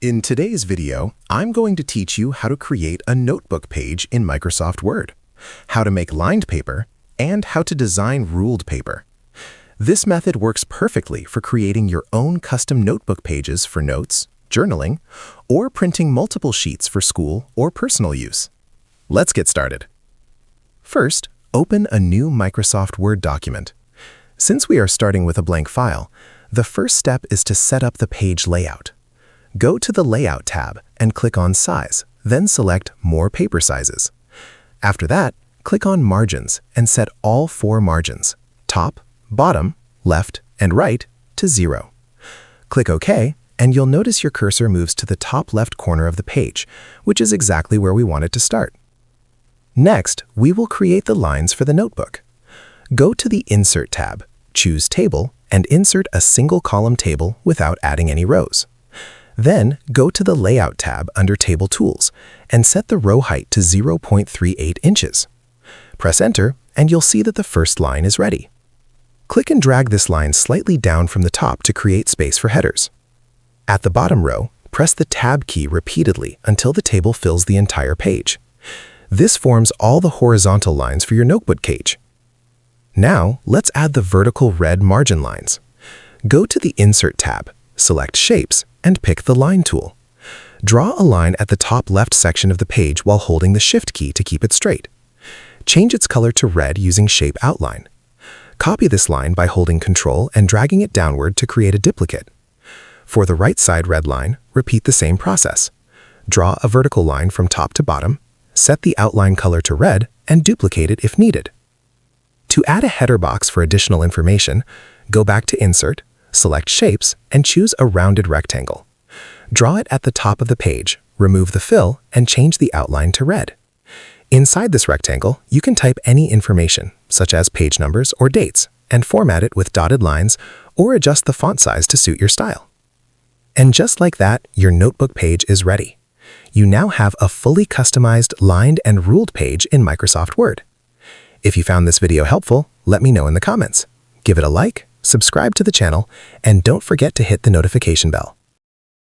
In today's video, I'm going to teach you how to create a notebook page in Microsoft Word, how to make lined paper, and how to design ruled paper. This method works perfectly for creating your own custom notebook pages for notes, journaling, or printing multiple sheets for school or personal use. Let's get started. First, open a new Microsoft Word document. Since we are starting with a blank file, the first step is to set up the page layout. Go to the Layout tab and click on Size, then select More Paper Sizes. After that, click on Margins and set all 4 margins, top, bottom, left, and right, to 0. Click OK, and you'll notice your cursor moves to the top left corner of the page, which is exactly where we want it to start. Next, we will create the lines for the notebook. Go to the Insert tab, choose Table, and insert a single column table without adding any rows. Then, go to the Layout tab under Table Tools and set the row height to 0.38 inches. Press Enter, and you'll see that the first line is ready. Click and drag this line slightly down from the top to create space for headers. At the bottom row, press the Tab key repeatedly until the table fills the entire page. This forms all the horizontal lines for your notebook page. Now, let's add the vertical red margin lines. Go to the Insert tab, select Shapes, and pick the Line tool. Draw a line at the top left section of the page while holding the Shift key to keep it straight. Change its color to red using Shape Outline. Copy this line by holding Ctrl and dragging it downward to create a duplicate. For the right side red line, repeat the same process. Draw a vertical line from top to bottom, set the outline color to red, and duplicate it if needed. To add a header box for additional information, go back to Insert, select Shapes, and choose a rounded rectangle. Draw it at the top of the page, remove the fill, and change the outline to red. Inside this rectangle, you can type any information, such as page numbers or dates, and format it with dotted lines or adjust the font size to suit your style. And just like that, your notebook page is ready. You now have a fully customized lined and ruled page in Microsoft Word. If you found this video helpful, let me know in the comments. Give it a like, subscribe to the channel, and don't forget to hit the notification bell.